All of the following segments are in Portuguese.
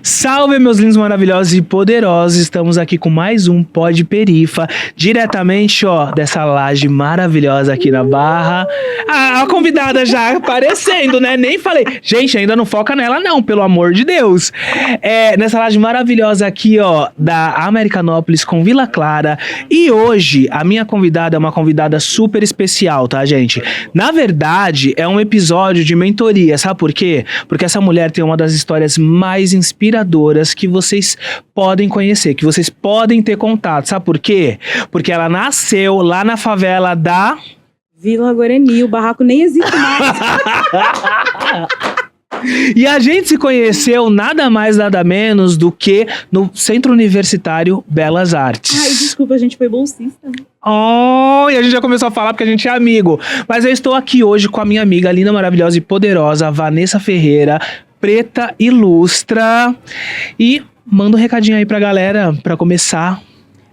Salve, meus lindos, maravilhosos e poderosos. Estamos aqui com mais um Pod Perifa, diretamente, dessa laje maravilhosa aqui na Barra. A convidada já aparecendo, né? Nem falei. Gente, ainda não foca nela não, pelo amor de Deus. Nessa laje maravilhosa aqui, da Americanópolis com Vila Clara. E hoje, a minha convidada é uma convidada super especial, tá, gente? Na verdade, é um episódio de mentoria, sabe por quê? Porque essa mulher tem uma das histórias mais inspiradoras que vocês podem conhecer, que vocês podem ter contato. Sabe por quê? Porque ela nasceu lá na favela da Vila Guarani, o barraco nem existe mais. E a gente se conheceu nada mais, nada menos do que no Centro Universitário Belas Artes. Ai, desculpa, a gente foi bolsista. E a gente já começou a falar porque a gente é amigo. Mas eu estou aqui hoje com a minha amiga linda, maravilhosa e poderosa, Vanessa Ferreira, Preta Ilustra. E manda um recadinho aí pra galera, pra começar.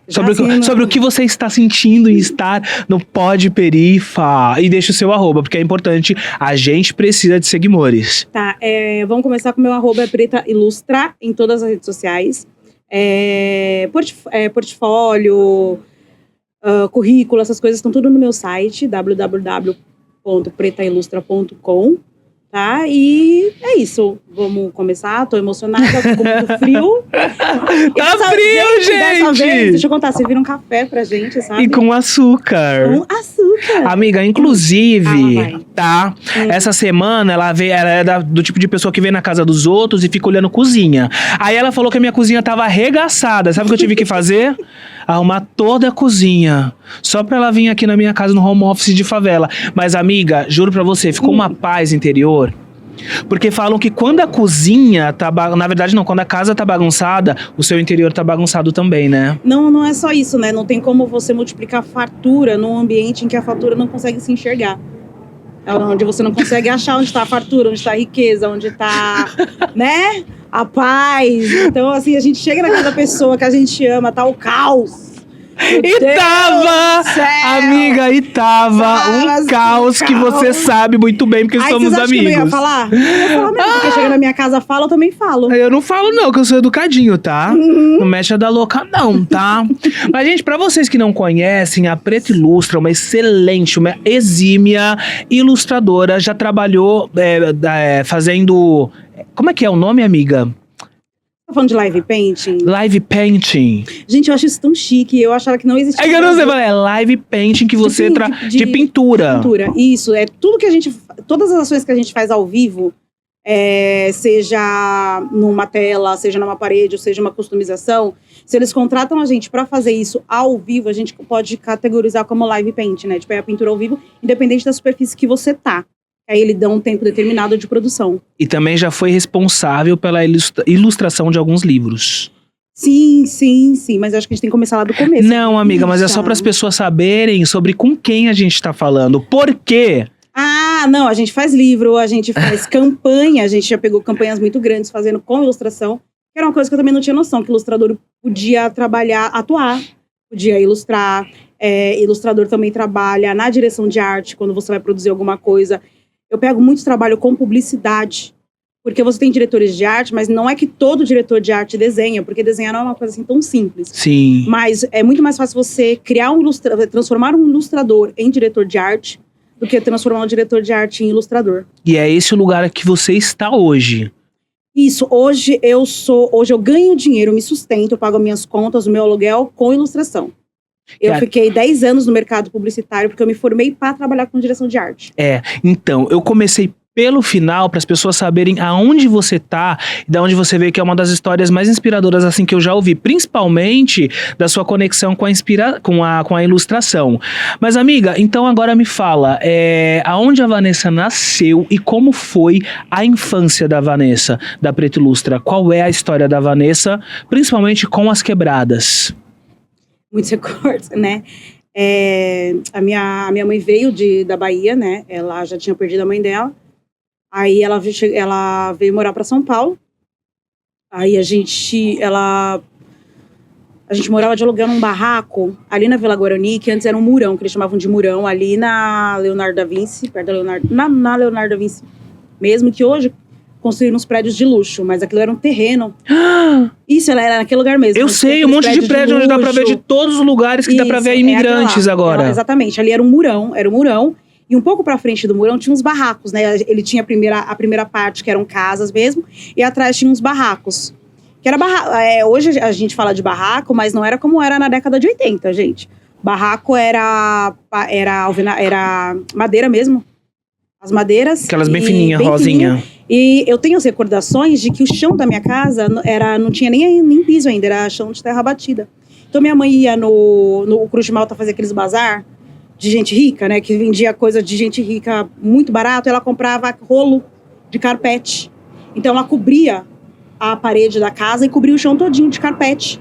Sobre o que você está sentindo em estar no Pod Perifa. E deixa o seu arroba, porque é importante. A gente precisa de seguidores. Tá, vamos começar com o meu arroba, Preta Ilustra, em todas as redes sociais. Portfólio, currículo, essas coisas estão tudo no meu site, www.pretailustra.com. Tá? E é isso. Vamos começar. Tô emocionada, tô com muito frio. Tá frio, gente! Vez, deixa eu contar, você vira um café pra gente, sabe? E com açúcar. Com açúcar. Amiga, inclusive, tá? Essa semana ela é do tipo de pessoa que vem na casa dos outros e fica olhando cozinha. Aí ela falou que a minha cozinha tava arregaçada. Sabe o que eu tive que fazer? Arrumar toda a cozinha. Só pra ela vir aqui na minha casa no home office de favela. Mas, amiga, juro pra você, ficou uma paz interior. Porque falam que quando a cozinha tá na verdade não, quando a casa tá bagunçada, o seu interior tá bagunçado também, né? Não é só isso, né? Não tem como você multiplicar fartura num ambiente em que a fartura não consegue se enxergar. É onde você não consegue achar onde tá a fartura, onde tá a riqueza, onde tá, né? A paz. Então, assim, a gente chega na casa da pessoa que a gente ama, tá o caos. Amiga, um caos que você sabe muito bem, porque somos amigos. Que eu não ia falar? Eu ia falar mesmo, porque chega na minha casa, fala, eu também falo. Eu não falo não, que eu sou educadinho, tá? Não mexe a da louca não, tá? Mas, gente, pra vocês que não conhecem, a Preta Ilustra é uma excelente, uma exímia ilustradora, já trabalhou fazendo... Como é que é o nome, amiga? Tá falando de live painting? Live painting. Gente, eu acho isso tão chique. Eu achava que não existia. É que eu não sei falar. É live painting que você de pintura. Pintura, isso. É tudo que a gente... Todas as ações que a gente faz ao vivo, seja numa tela, seja numa parede, ou seja uma customização, se eles contratam a gente pra fazer isso ao vivo, a gente pode categorizar como live painting, né? Tipo, é a pintura ao vivo, independente da superfície que você tá. Aí ele dá um tempo determinado de produção. E também já foi responsável pela ilustração de alguns livros. Sim. Mas acho que a gente tem que começar lá do começo. Não, amiga, mas é só para as pessoas saberem sobre com quem a gente tá falando. Por quê? Não, a gente faz livro, a gente faz campanha. A gente já pegou campanhas muito grandes fazendo com ilustração. Que era uma coisa que eu também não tinha noção, que o ilustrador podia atuar, podia ilustrar. Ilustrador também trabalha na direção de arte, quando você vai produzir alguma coisa. Eu pego muito trabalho com publicidade, porque você tem diretores de arte, mas não é que todo diretor de arte desenha, porque desenhar não é uma coisa assim tão simples. Sim. Mas é muito mais fácil você transformar um ilustrador em diretor de arte, do que transformar um diretor de arte em ilustrador. E é esse o lugar que você está hoje. Isso, hoje eu ganho dinheiro, eu me sustento, eu pago minhas contas, o meu aluguel com ilustração. Eu fiquei 10 anos no mercado publicitário porque eu me formei para trabalhar com direção de arte. Então, eu comecei pelo final para as pessoas saberem aonde você tá e da onde você veio, que é uma das histórias mais inspiradoras assim que eu já ouvi, principalmente da sua conexão com a ilustração. Mas, amiga, então agora me fala, aonde a Vanessa nasceu e como foi a infância da Vanessa, da Preta Ilustra? Qual é a história da Vanessa, principalmente com as quebradas? Muitos recortes, né? A minha mãe veio da Bahia, né? Ela já tinha perdido a mãe dela. Aí ela veio morar para São Paulo. Aí a gente morava de aluguel num barraco ali na Vila Guarani, que antes era um murão, que eles chamavam de murão, ali na Leonardo da Vinci, perto da na Leonardo da Vinci mesmo, que hoje construíram uns prédios de luxo, mas aquilo era um terreno. Isso, ela era naquele lugar mesmo. Eu Mas sei, tinha um monte aqueles de prédio onde dá pra ver de luxo. todos os lugares que dá pra Isso, ver é imigrantes aquilo lá. agora. Exatamente, ali era um murão. E um pouco pra frente do murão tinha uns barracos, né? Ele tinha a primeira parte, que eram casas mesmo, e atrás tinha uns barracos. Que era hoje a gente fala de barraco, mas não era como era na década de 80, gente. Barraco era madeira mesmo. As madeiras. Aquelas bem e fininhas, bem rosinha. E eu tenho as recordações de que o chão da minha casa não tinha nem piso ainda, era chão de terra batida. Então minha mãe ia no Cruz de Malta fazer aqueles bazar de gente rica, né? Que vendia coisa de gente rica muito barato. Ela comprava rolo de carpete. Então ela cobria a parede da casa e cobria o chão todinho de carpete.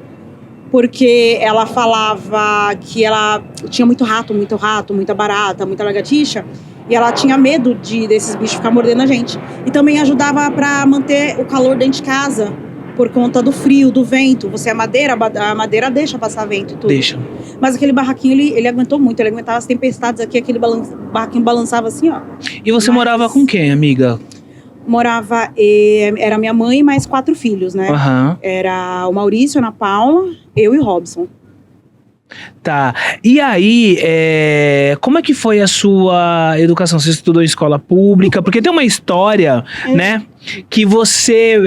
Porque ela falava que ela tinha muito rato, muita barata, muita lagartixa. E ela tinha medo desses bichos ficar mordendo a gente. E também ajudava para manter o calor dentro de casa, por conta do frio, do vento. A madeira deixa passar vento e tudo. Deixa. Mas aquele barraquinho, ele aguentou muito. Ele aguentava as tempestades aqui, aquele barraquinho balançava assim, ó. E você morava com quem, amiga? Era minha mãe e mais 4 filhos, né? Aham. Era o Maurício, a Ana Paula, eu e o Robson. Tá. E aí, como é que foi a sua educação? Você estudou em escola pública? Porque tem uma história, né? Que você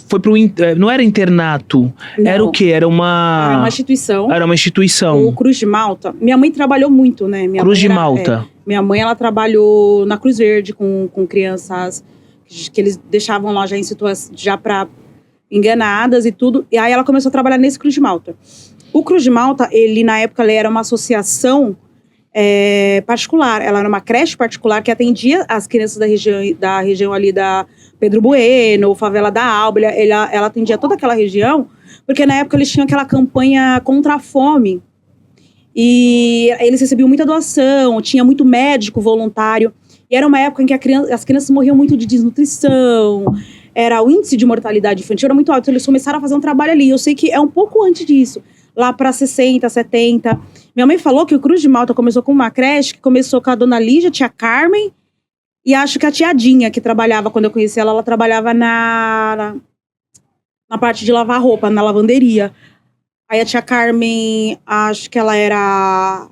foi pro... não era internato. Não. Era o quê? Era Era uma uma instituição. Era uma instituição. O Cruz de Malta. Minha mãe trabalhou muito, né? Cruz de Malta. Minha mãe, ela trabalhou na Cruz Verde com crianças que eles deixavam lá já em situação, já pra enganadas e tudo. E aí ela começou a trabalhar nesse Cruz de Malta. O Cruz de Malta, na época, ele era uma associação particular. Ela era uma creche particular que atendia as crianças da região ali da Pedro Bueno, Favela da Alba. Ela atendia toda aquela região, porque na época eles tinham aquela campanha contra a fome. E eles recebiam muita doação, tinha muito médico voluntário. E era uma época em que as crianças morriam muito de desnutrição. O índice de mortalidade infantil era muito alto. Então eles começaram a fazer um trabalho ali. Eu sei que é um pouco antes disso. Lá para 60, 70. Minha mãe falou que o Cruz de Malta começou com uma creche, que começou com a dona Lígia, a tia Carmen, e acho que a tia Dinha, que trabalhava, quando eu conheci ela trabalhava na parte de lavar roupa, na lavanderia. Aí a tia Carmen, acho que ela era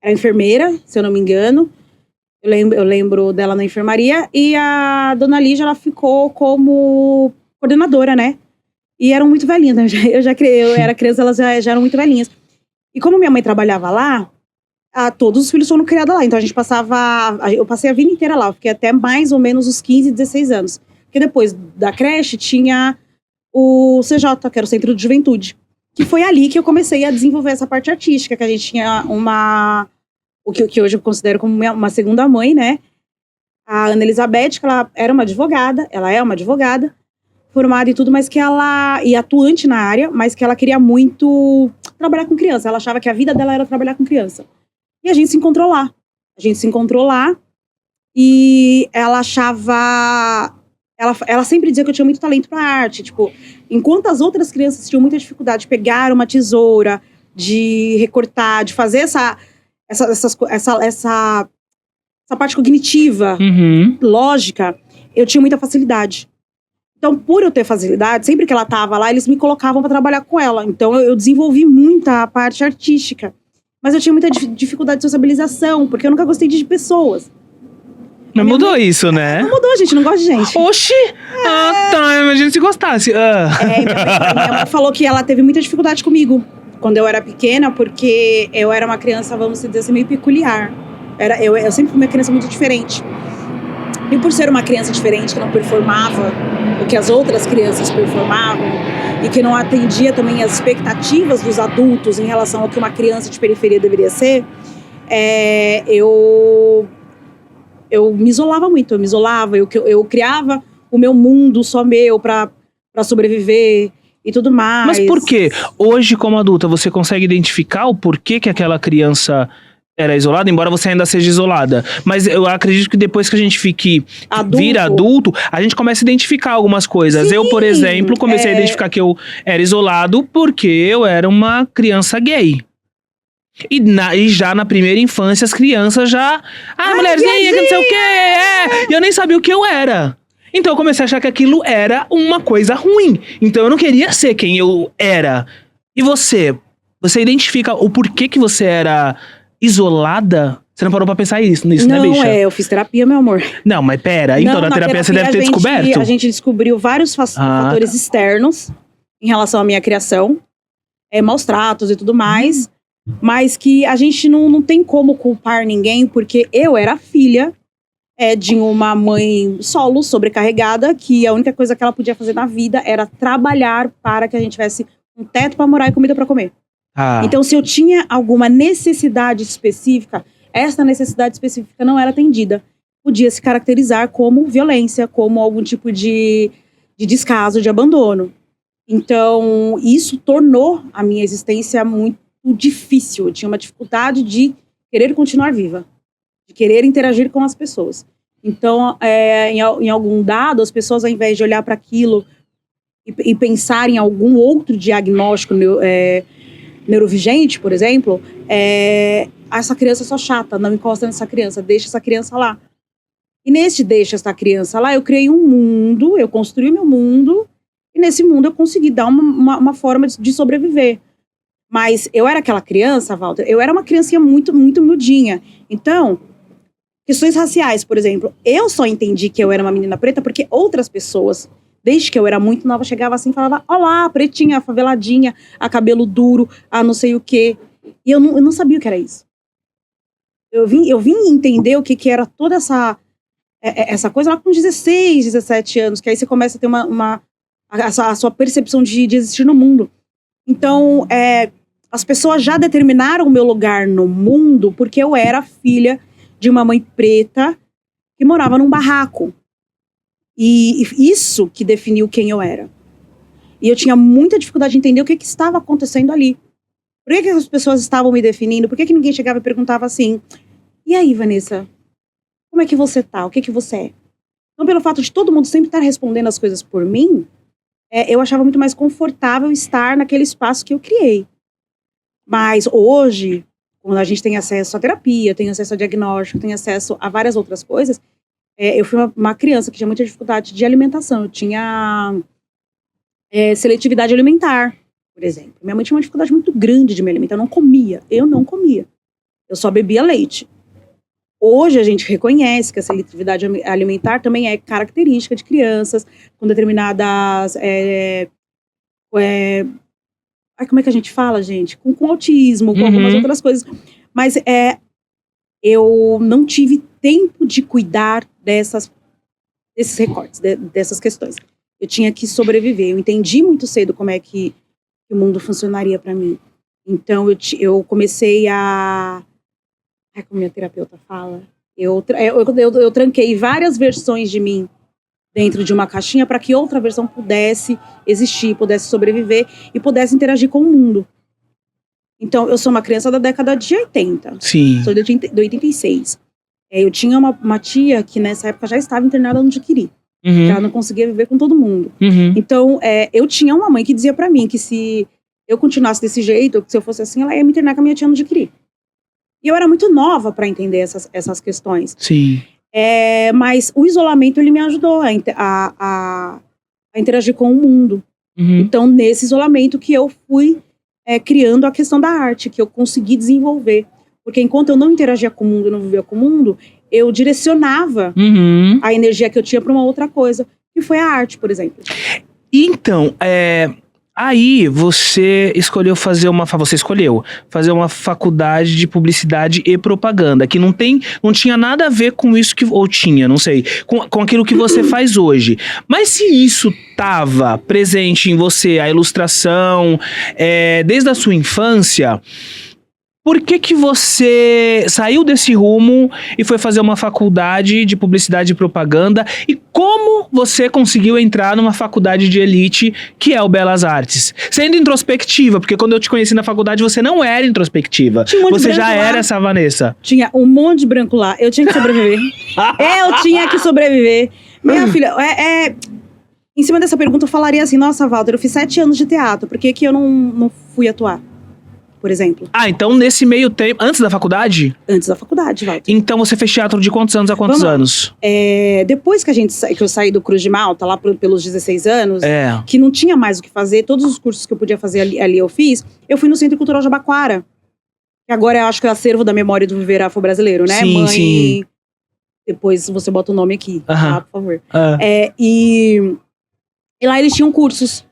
enfermeira, se eu não me engano. Eu lembro dela na enfermaria. E a dona Lígia, ela ficou como coordenadora, né? E eram muito velhinhas, né? Eu era criança, elas já eram muito velhinhas. E como minha mãe trabalhava lá, todos os filhos foram criados lá. Então eu passei a vida inteira lá. Eu fiquei até mais ou menos os 15, 16 anos. Porque depois da creche tinha o CJ, que era o Centro de Juventude. Que foi ali que eu comecei a desenvolver essa parte artística, que a gente tinha o que hoje eu considero como uma segunda mãe, né? A Ana Elizabeth, que ela é uma advogada, formada e tudo, mas e atuante na área, mas que ela queria muito trabalhar com criança. Ela achava que a vida dela era trabalhar com criança. E a gente se encontrou lá. E ela achava... Ela sempre dizia que eu tinha muito talento pra arte. Tipo, enquanto as outras crianças tinham muita dificuldade de pegar uma tesoura, de recortar, de fazer essa parte cognitiva, lógica, eu tinha muita facilidade. Então, por eu ter facilidade, sempre que ela estava lá, eles me colocavam para trabalhar com ela. Então, eu desenvolvi muita parte artística. Mas eu tinha muita dificuldade de sociabilização, porque eu nunca gostei de pessoas. Mas mudou isso, né? Não mudou, gente, não gosto de gente. Oxi! Tá, imagina se gostasse. Minha mãe falou que ela teve muita dificuldade comigo quando eu era pequena, porque eu era uma criança, vamos dizer assim, meio peculiar. Eu sempre fui uma criança muito diferente. E por ser uma criança diferente, que não performava o que as outras crianças performavam, e que não atendia também as expectativas dos adultos em relação ao que uma criança de periferia deveria ser, eu me isolava muito. Eu criava o meu mundo só meu para sobreviver e tudo mais. Mas por quê? Hoje, como adulta, você consegue identificar o porquê que aquela criança era isolada, embora você ainda seja isolada. Mas eu acredito que depois que a gente vira adulto, a gente começa a identificar algumas coisas. Sim, eu, por exemplo, comecei a identificar que eu era isolado porque eu era uma criança gay. E já na primeira infância, as crianças já... mulherzinha, que não sei o quê! E eu nem sabia o que eu era. Então eu comecei a achar que aquilo era uma coisa ruim. Então eu não queria ser quem eu era. E você? Você identifica o porquê que você era isolada? Você não parou pra pensar nisso, né, bicha? Eu fiz terapia, meu amor. Não, mas pera. Então, Não, na terapia você deve ter descoberto? A gente descobriu vários fatores externos em relação à minha criação. Maus tratos e tudo mais. Mas que a gente não tem como culpar ninguém, porque eu era filha de uma mãe solo, sobrecarregada, que a única coisa que ela podia fazer na vida era trabalhar para que a gente tivesse um teto para morar e comida para comer. Então, se eu tinha alguma necessidade específica, essa necessidade específica não era atendida. Podia se caracterizar como violência, como algum tipo de descaso, de abandono. Então, isso tornou a minha existência muito difícil. Eu tinha uma dificuldade de querer continuar viva, de querer interagir com as pessoas. Então, em algum dado, as pessoas, ao invés de olhar para aquilo e pensar em algum outro diagnóstico neurovigente, por exemplo, essa criança é só chata, não encosta nessa criança, deixa essa criança lá. E nesse deixa essa criança lá, eu criei um mundo, eu construí meu mundo, e nesse mundo eu consegui dar uma forma de sobreviver. Mas eu era aquela criança, Walter, eu era uma criancinha muito, muito miudinha. Então, questões raciais, por exemplo, eu só entendi que eu era uma menina preta porque outras pessoas, desde que eu era muito nova, chegavam assim e falavam: olá, pretinha, faveladinha, a cabelo duro, a não sei o quê. E eu não sabia o que era isso. Eu vim entender o que era toda essa coisa lá com 16, 17 anos, que aí você começa a ter a sua percepção de existir no mundo. Então, as pessoas já determinaram o meu lugar no mundo porque eu era filha de uma mãe preta que morava num barraco. E isso que definiu quem eu era. E eu tinha muita dificuldade de entender o que estava acontecendo ali. Por que as pessoas estavam me definindo? Por que ninguém chegava e perguntava assim: e aí, Vanessa? Como é que você tá? O que você é? Então, pelo fato de todo mundo sempre estar respondendo as coisas por mim, eu achava muito mais confortável estar naquele espaço que eu criei. Mas hoje, quando a gente tem acesso à terapia, tem acesso a diagnóstico, tem acesso a várias outras coisas, eu fui uma criança que tinha muita dificuldade de alimentação. Eu tinha seletividade alimentar, por exemplo. Minha mãe tinha uma dificuldade muito grande de me alimentar. Eu não comia. Eu só bebia leite. Hoje a gente reconhece que a seletividade alimentar também é característica de crianças com determinadas... como é que a gente fala, gente? Com autismo, com algumas outras coisas. Mas eu não tive tempo de cuidar desses recortes, dessas questões. Eu tinha que sobreviver. Eu entendi muito cedo como é que o mundo funcionaria para mim. Então eu comecei a... como minha terapeuta fala, eu tranquei várias versões de mim dentro de uma caixinha para que outra versão pudesse existir, pudesse sobreviver e pudesse interagir com o mundo. Então, eu sou uma criança da década de 80. Sim. Sou de 86. Eu tinha uma tia que nessa época já estava internada no Jiquiri. Que ela não conseguia viver com todo mundo. Então, eu tinha uma mãe que dizia para mim que se eu continuasse desse jeito, que se eu fosse assim, ela ia me internar com a minha tia no Jiquiri. E eu era muito nova para entender essas questões. Sim. Mas o isolamento, ele me ajudou a interagir com o mundo. Então, nesse isolamento que eu fui criando a questão da arte, que eu consegui desenvolver. Porque enquanto eu não interagia com o mundo, não vivia com o mundo, eu direcionava a energia que eu tinha para uma outra coisa, que foi a arte, por exemplo. Então, aí você escolheu fazer uma faculdade de publicidade e propaganda, que não tinha nada a ver com isso ou tinha, não sei, com aquilo que você faz hoje. Mas se isso estava presente em você, a ilustração, desde a sua infância, por que você saiu desse rumo e foi fazer uma faculdade de publicidade e propaganda? E como você conseguiu entrar numa faculdade de elite, que é o Belas Artes? Sendo introspectiva, porque quando eu te conheci na faculdade, você não era introspectiva. Você já era essa Vanessa. Tinha um monte de branco lá. Eu tinha que sobreviver. Eu tinha que sobreviver. Minha filha, em cima dessa pergunta eu falaria assim: nossa, Walter, eu fiz 7 anos de teatro. Por que eu não fui atuar? por exemplo. Ah, então nesse meio tempo, antes da faculdade? Antes da faculdade, Walter. Então você fez teatro de quantos anos a quantos Vamos lá. anos? Depois que eu saí do Cruz de Malta, lá pelos 16 anos, É. que não tinha mais o que fazer, todos os cursos que eu podia fazer ali eu fiz, eu fui no Centro Cultural Jabaquara. Que agora eu acho que é o acervo da memória do viver afro-brasileiro, né? Sim, Mãe. sim. Depois você bota o nome aqui, Aham. tá, por favor. Ah. E lá eles tinham cursos.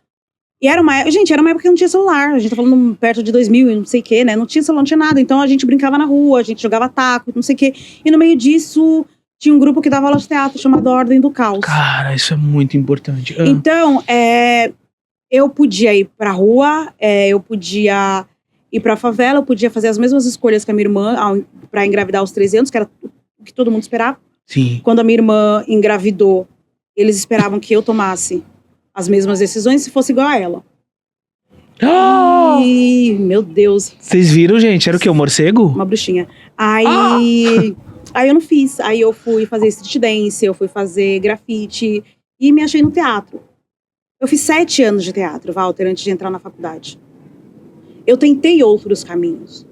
E era uma época que não tinha celular. A gente tá falando perto de 2000 e não sei o quê, né? Não tinha celular, não tinha nada. Então a gente brincava na rua, a gente jogava taco, não sei o quê. E no meio disso, tinha um grupo que dava aula de teatro chamado Ordem do Caos. Cara, isso é muito importante. Ah. Então, eu podia ir pra rua, eu podia ir pra favela, eu podia fazer as mesmas escolhas que a minha irmã pra engravidar aos 13 anos, que era o que todo mundo esperava. Sim. Quando a minha irmã engravidou, eles esperavam que eu tomasse as mesmas decisões se fosse igual a ela. Ah! E, meu Deus, Vocês viram, gente? Era o quê? O morcego? uma bruxinha. Aí eu não fiz. Aí eu fui fazer street dance, eu fui fazer grafite e me achei no teatro. Eu fiz 7 anos de teatro, Walter, antes de entrar na faculdade. Eu tentei outros caminhos.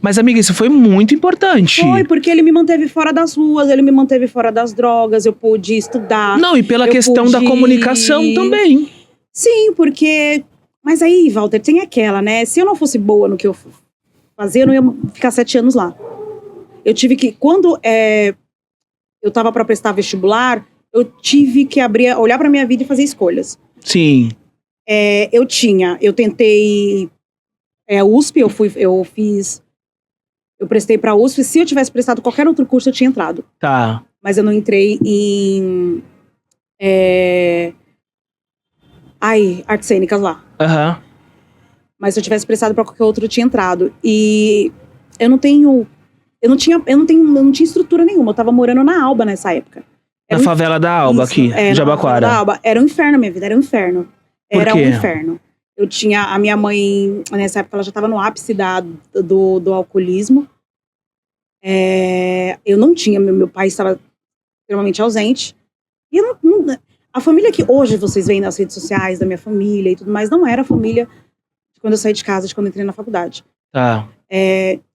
Mas, amiga, isso foi muito importante. Foi, porque ele me manteve fora das ruas, ele me manteve fora das drogas, eu pude estudar. Não, e pela eu questão da pude- comunicação também. Sim, porque... Mas aí, Walter, tem aquela, né? Se eu não fosse boa no que eu fazia, eu não ia ficar 7 anos lá. Eu tive que... Quando eu tava pra prestar vestibular, eu tive que olhar pra minha vida e fazer escolhas. Sim. Eu tentei... USP, eu prestei pra USP. Se eu tivesse prestado qualquer outro curso, eu tinha entrado. Tá. Mas eu não entrei em... artes cênicas lá. Aham. Mas se eu tivesse prestado pra qualquer outro, eu tinha entrado. E eu não tinha estrutura nenhuma. Eu tava morando na Alba nessa época. Na favela da Alba, Isso, aqui, na favela Jabaquara. da Alba. Era um inferno a minha vida, era um inferno. Por Era quê? um inferno. A minha mãe, nessa época, ela já tava no ápice do alcoolismo. Eu não tinha, meu pai estava extremamente ausente. E a família que hoje vocês veem nas redes sociais, da minha família e tudo mais, não era a família de quando eu saí de casa, de quando eu entrei na faculdade. Tá.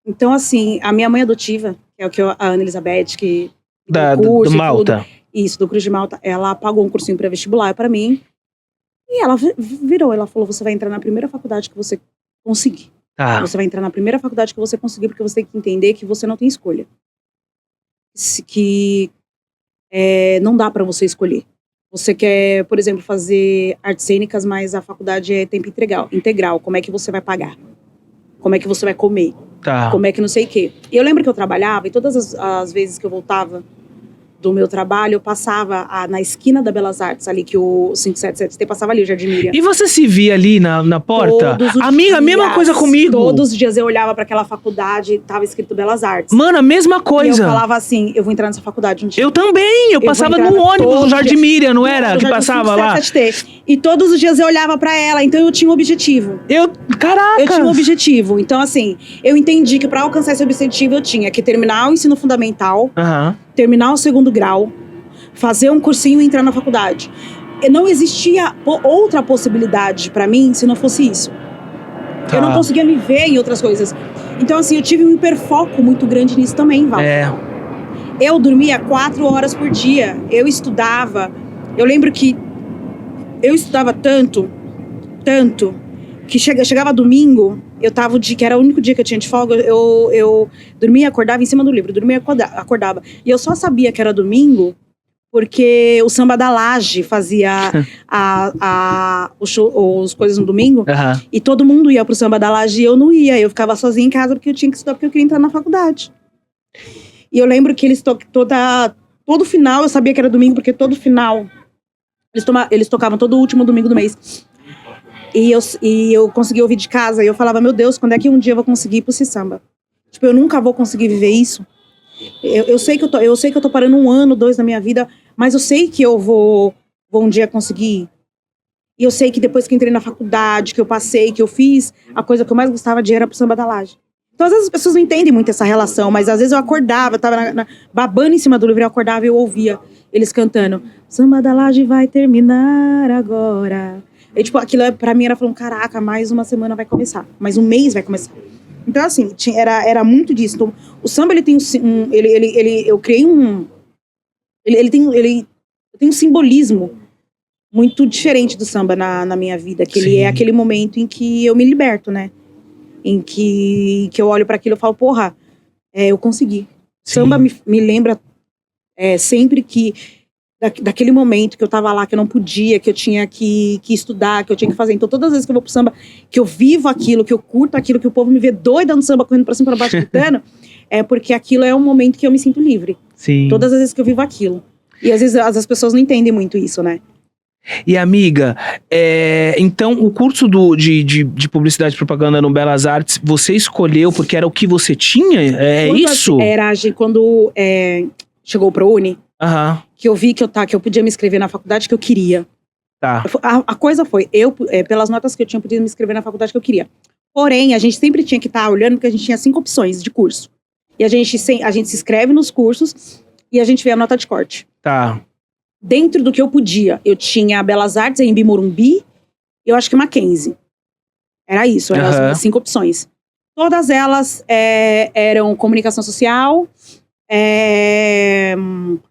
Então, assim, a minha mãe adotiva, que é a Ana Elizabeth, que Do Malta. Isso, do Cruz de Malta, ela pagou um cursinho pré-vestibular pra mim. E ela ela falou, você vai entrar na primeira faculdade que você conseguir. Tá. Você vai entrar na primeira faculdade que você conseguir, porque você tem que entender que você não tem escolha. Não dá pra você escolher. Você quer, por exemplo, fazer artes cênicas, mas a faculdade é tempo integral. Como é que você vai pagar? Como é que você vai comer? Tá. Como é que não sei o quê. E eu lembro que eu trabalhava, e todas as vezes que eu voltava do meu trabalho, eu passava na esquina da Belas Artes, ali que o 577T passava ali, o Jardim Miriam. E você se via ali na porta? Todos os Amiga, a mesma dias, coisa comigo. Todos os dias eu olhava pra aquela faculdade, tava escrito Belas Artes. Mano, a mesma E eu coisa. falava assim, eu vou entrar nessa faculdade um dia. Eu também. Eu vou passava entrar no na- ônibus todo do Jardim dia. Miriam, não era? No Que Jardim passava lá. 577T. E todos os dias eu olhava pra ela, então eu tinha um objetivo. Caraca. Eu tinha um objetivo. Então, assim, eu entendi que pra alcançar esse objetivo eu tinha que terminar o ensino fundamental, Aham. terminar o 2º grau, fazer um cursinho e entrar na faculdade. E não existia outra possibilidade pra mim se não fosse isso. Tá. Eu não conseguia me ver em outras coisas. Então, assim, eu tive um hiperfoco muito grande nisso também, Val. Eu dormia 4 horas por dia. Eu estudava. Eu lembro que eu estudava tanto, que chegava domingo, que era o único dia que eu tinha de folga, eu dormia e acordava em cima do livro. Dormia e acordava. E eu só sabia que era domingo porque o Samba da Laje fazia os coisas no domingo. Aham. E todo mundo ia pro Samba da Laje e eu não ia. Eu ficava sozinha em casa porque eu tinha que estudar, porque eu queria entrar na faculdade. E eu lembro que todo final, eu sabia que era domingo, porque todo final, eles tocavam todo último domingo do mês. E eu conseguia ouvir de casa. E eu falava, meu Deus, quando é que um dia eu vou conseguir ir pro samba? Tipo, eu nunca vou conseguir viver isso. Eu sei que eu tô parando 1 ano, 2 na minha vida, mas eu sei que eu vou um dia conseguir. E eu sei que depois que entrei na faculdade, que eu passei, que eu fiz, a coisa que eu mais gostava de ir era pro Samba da Laje. Então, às vezes, as pessoas não entendem muito essa relação, mas às vezes eu acordava, eu tava babando em cima do livro, eu acordava e eu ouvia eles cantando. Samba da Laje vai terminar agora, E, tipo, aquilo pra mim era falando, caraca, mais uma semana vai começar. Mais um mês vai começar. Então, assim, era muito disso. Então, o samba, ele tem eu criei um... Ele tem um simbolismo muito diferente do samba na minha vida. Que ele é aquele momento em que eu me liberto, né? Em que eu olho para aquilo e falo, porra, eu consegui. Sim. Samba me lembra sempre que daquele momento que eu tava lá, que eu não podia, que eu tinha que estudar, que eu tinha que fazer. Então, todas as vezes que eu vou pro samba, que eu vivo aquilo, que eu curto aquilo, que o povo me vê doida no samba, correndo pra cima e pra baixo, gritando, é porque aquilo é um momento que eu me sinto livre. Sim. Todas as vezes que eu vivo aquilo. E às vezes as pessoas não entendem muito isso, né? E amiga, então o curso de publicidade e propaganda no Belas Artes, você escolheu porque era o que você tinha? Isso? Quando chegou o ProUni, que eu vi que eu podia me inscrever na faculdade que eu queria. Tá. A coisa foi, pelas notas que eu tinha, podia me inscrever na faculdade que eu queria. Porém, a gente sempre tinha que estar olhando, porque a gente tinha 5 opções de curso. E a gente se inscreve nos cursos e a gente vê a nota de corte. Tá. Dentro do que eu podia, eu tinha Belas Artes, Anhembi Morumbi, e eu acho que Mackenzie. Era isso, eram as 5 opções. Todas elas eram comunicação social,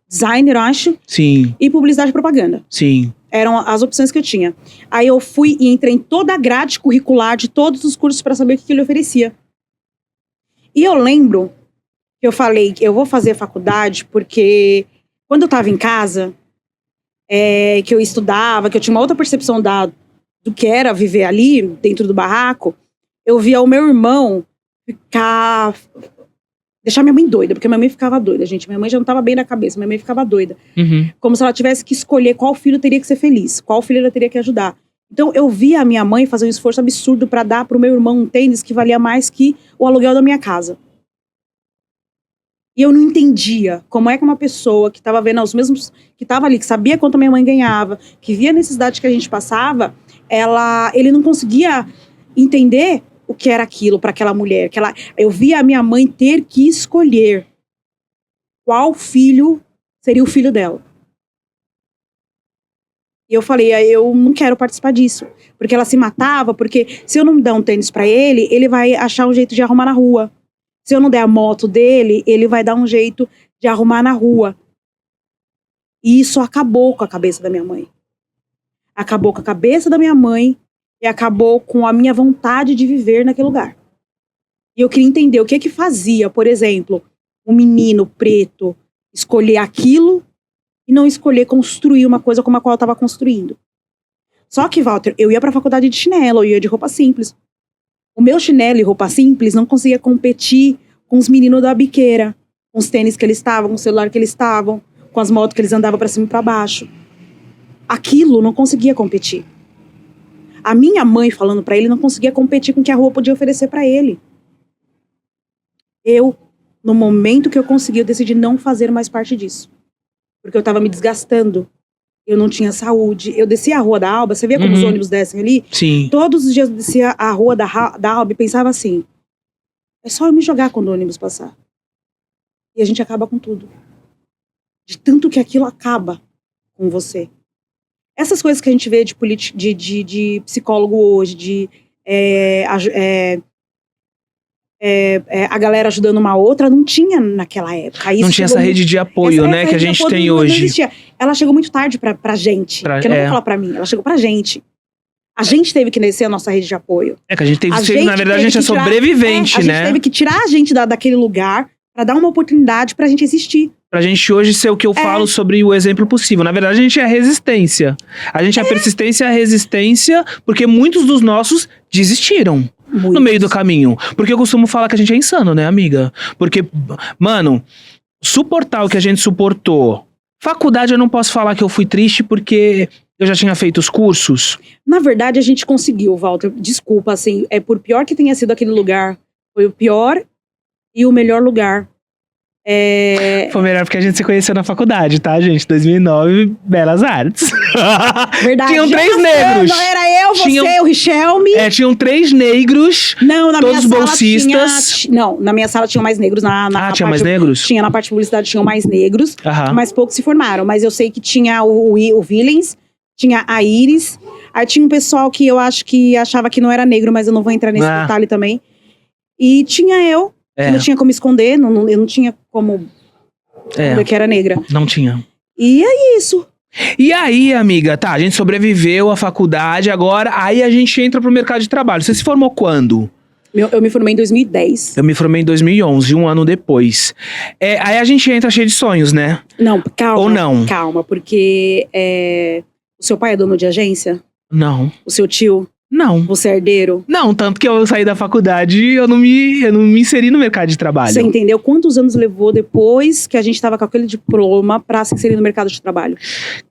designer, eu acho. Sim. E publicidade e propaganda. Sim. Eram as opções que eu tinha. Aí eu fui e entrei em toda a grade curricular de todos os cursos para saber o que ele oferecia. E eu lembro que eu falei que eu vou fazer faculdade porque quando eu estava em casa, que eu estudava, que eu tinha uma outra percepção do que era viver ali, dentro do barraco, eu via o meu irmão deixar minha mãe doida, porque minha mãe ficava doida, gente. Minha mãe já não estava bem na cabeça, minha mãe ficava doida. Uhum. Como se ela tivesse que escolher qual filho teria que ser feliz, qual filho ela teria que ajudar. Então eu via a minha mãe fazer um esforço absurdo para dar pro meu irmão um tênis que valia mais que o aluguel da minha casa. E eu não entendia como é que uma pessoa que estava vendo os mesmos, que estava ali, que sabia quanto a minha mãe ganhava, que via a necessidade que a gente passava, ele não conseguia entender o que era aquilo para aquela mulher. Eu via a minha mãe ter que escolher qual filho seria o filho dela. E eu falei, eu não quero participar disso. Porque ela se matava, porque se eu não der um tênis para ele, ele vai achar um jeito de arrumar na rua. Se eu não der a moto dele, ele vai dar um jeito de arrumar na rua. E isso acabou com a cabeça da minha mãe. Acabou com a cabeça da minha mãe e acabou com a minha vontade de viver naquele lugar. E eu queria entender o que fazia, por exemplo, um menino preto escolher aquilo e não escolher construir uma coisa como a qual eu estava construindo. Só que, Walter, eu ia para a faculdade de chinelo, eu ia de roupa simples. O meu chinelo e roupa simples não conseguia competir com os meninos da biqueira, com os tênis que eles estavam, com o celular que eles estavam, com as motos que eles andavam para cima e para baixo. Aquilo não conseguia competir. A minha mãe falando para ele não conseguia competir com o que a rua podia oferecer para ele. Eu, no momento que eu consegui, eu decidi não fazer mais parte disso. Porque eu estava me desgastando. Eu não tinha saúde. Eu descia a Rua da Alba, você via como os ônibus descem ali? Sim. Todos os dias eu descia a Rua da Alba e pensava assim, é só eu me jogar quando o ônibus passar. E a gente acaba com tudo. De tanto que aquilo acaba com você. Essas coisas que a gente vê de psicólogo hoje, a galera ajudando uma outra, não tinha naquela época. Isso não tinha essa rede de apoio, né, que a gente tem hoje. Não existia. Ela chegou muito tarde pra gente. Porque eu não vou falar pra mim, ela chegou pra gente. A gente teve que descer a nossa rede de apoio. Que a gente teve que, na verdade, a gente é sobrevivente, né? A gente teve que tirar a gente daquele lugar pra dar uma oportunidade pra gente existir. Pra gente hoje ser o que eu falo sobre o exemplo possível. Na verdade, a gente é a resistência. A gente é a persistência e a resistência, porque muitos dos nossos desistiram. Muitos. No meio do caminho. Porque eu costumo falar que a gente é insano, né, amiga? Porque, mano, suportar o que a gente suportou. Faculdade eu não posso falar que eu fui triste porque eu já tinha feito os cursos. Na verdade, a gente conseguiu, Walter. Desculpa, assim, por pior que tenha sido aquele lugar, foi o pior e o melhor lugar. Foi melhor porque a gente se conheceu na faculdade, tá, gente? 2009, Belas Artes. Verdade. Tinham 3 negros. Não, era eu, você, o Richelme. Tinham 3 negros. Não, na todos minha sala bolsistas. Na minha sala tinham mais negros. Tinha mais negros? Tinha, na parte de publicidade tinham mais negros. Mas poucos se formaram. Mas eu sei que tinha o Willens, tinha a Iris, Aí tinha um pessoal que eu acho que achava que não era negro, mas eu não vou entrar nesse detalhe também. E tinha eu, que não tinha como esconder, eu não tinha como esconder que era negra. Não tinha. E é isso. E aí, amiga, tá, a gente sobreviveu à faculdade, agora, aí a gente entra pro mercado de trabalho. Você se formou quando? Eu me formei em 2010. Eu me formei em 2011, um ano depois. Aí a gente entra cheio de sonhos, né? Não, calma. Ou não? Calma, porque o seu pai é dono de agência? Não. O seu tio? Não. Você é herdeiro? Não, tanto que eu saí da faculdade e eu não me inseri no mercado de trabalho. Você entendeu quantos anos levou depois que a gente tava com aquele diploma pra se inserir no mercado de trabalho?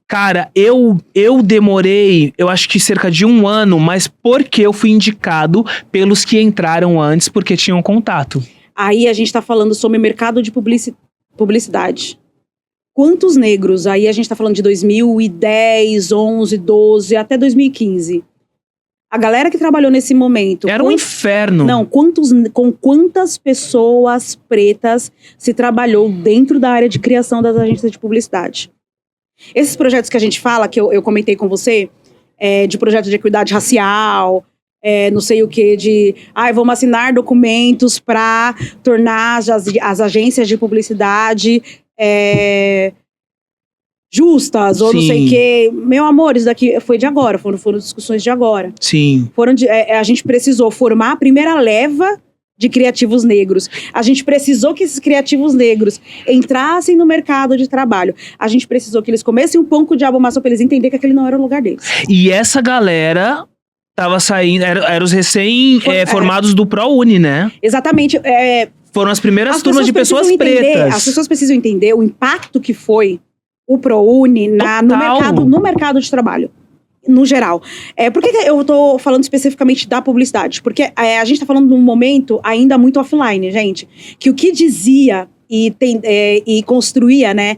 Cara, eu demorei, eu acho que cerca de 1 ano, mas porque eu fui indicado pelos que entraram antes, porque tinham contato. Aí a gente tá falando sobre mercado de publicidade. Quantos negros? Aí a gente tá falando de 2010, 11, 12, até 2015. A galera que trabalhou nesse momento... Era um inferno. Não, com quantas pessoas pretas se trabalhou dentro da área de criação das agências de publicidade? Esses projetos que a gente fala, que eu comentei com você, de projeto de equidade racial, não sei o que, vamos assinar documentos para tornar as agências de publicidade justas, ou não sei o que. Meu amor, isso daqui foi de agora, foram discussões de agora. Sim. A gente precisou formar a primeira leva de criativos negros. A gente precisou que esses criativos negros entrassem no mercado de trabalho. A gente precisou que eles comessem um pão com o diabo amassou pra eles entenderem que aquele não era o lugar deles. E essa galera tava saindo, eram os recém-formados do ProUni, né? Exatamente. Foram as primeiras turmas de pessoas pretas. As pessoas precisam entender o impacto que foi o ProUni no mercado de trabalho. No geral. Por que eu tô falando especificamente da publicidade? Porque a gente tá falando num momento ainda muito offline, gente. Que o que dizia e construía, né?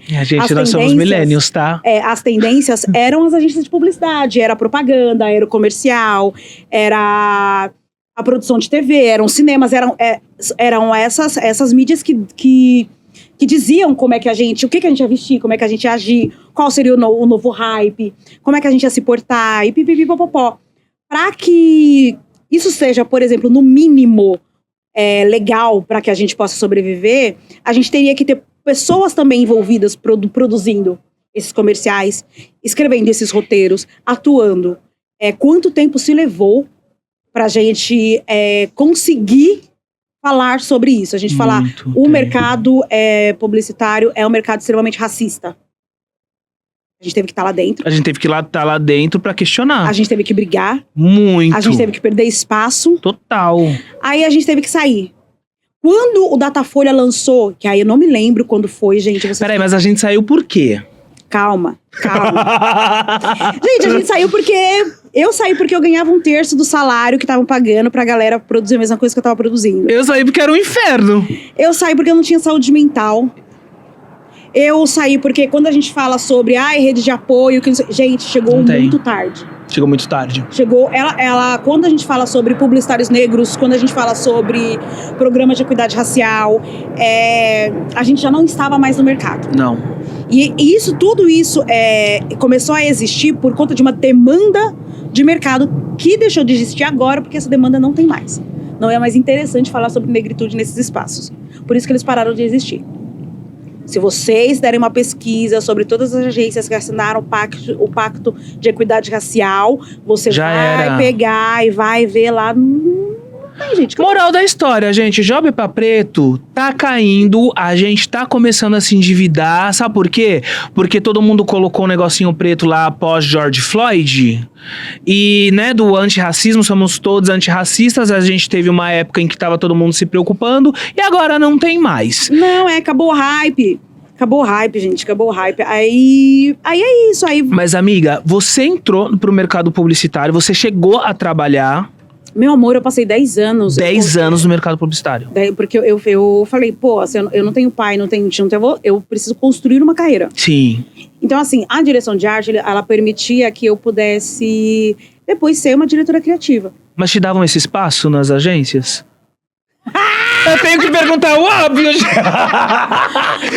Nós somos millennials, tá? As tendências eram as agências de publicidade. Era a propaganda, era o comercial, era a produção de TV, eram cinemas, eram essas mídias que diziam como é que o que a gente ia vestir, como é que a gente ia agir, qual seria o novo hype, como é que a gente ia se portar, e pipipipopopó. Para que isso seja, por exemplo, no mínimo legal para que a gente possa sobreviver, a gente teria que ter pessoas também envolvidas produzindo esses comerciais, escrevendo esses roteiros, atuando. Quanto tempo se levou pra gente conseguir falar sobre isso? A gente falar, o mercado publicitário é um mercado extremamente racista. A gente teve que estar lá dentro. A gente teve que estar lá dentro pra questionar. A gente teve que brigar. Muito. A gente teve que perder espaço. Total. Aí a gente teve que sair. Quando o Datafolha lançou, que aí eu não me lembro quando foi, gente. Peraí, mas a gente saiu por quê? Calma. Gente, a gente saiu porque... Eu saí porque eu ganhava 1/3 do salário que estavam pagando pra galera produzir a mesma coisa que eu tava produzindo. Eu saí porque era um inferno. Eu saí porque eu não tinha saúde mental. Eu saí porque quando a gente fala sobre rede de apoio... gente, chegou muito tarde. Chegou muito tarde. Chegou... Quando a gente fala sobre publicitários negros, quando a gente fala sobre programa de equidade racial, a gente já não estava mais no mercado. Não. E tudo isso começou a existir por conta de uma demanda de mercado que deixou de existir agora, porque essa demanda não tem mais. Não é mais interessante falar sobre negritude nesses espaços. Por isso que eles pararam de existir. Se vocês derem uma pesquisa sobre todas as agências que assinaram o pacto de equidade racial, você vai pegar e vai ver lá... gente, moral da história, gente, Job pra Preto tá caindo, a gente tá começando a se endividar, sabe por quê? Porque todo mundo colocou um negocinho preto lá após George Floyd e, né, do antirracismo, somos todos antirracistas, a gente teve uma época em que tava todo mundo se preocupando e agora não tem mais. Não, acabou o hype. Acabou o hype, gente, acabou o hype. Aí é isso, aí... Mas, amiga, você entrou pro mercado publicitário, você chegou a trabalhar... Meu amor, eu passei 10 anos. 10 anos no mercado publicitário. Porque eu falei, pô, assim, eu não tenho pai, não tenho tio, eu preciso construir uma carreira. Sim. Então, assim, a direção de arte, ela permitia que eu pudesse depois ser uma diretora criativa. Mas te davam esse espaço nas agências? Eu tenho que perguntar o óbvio. Eu tenho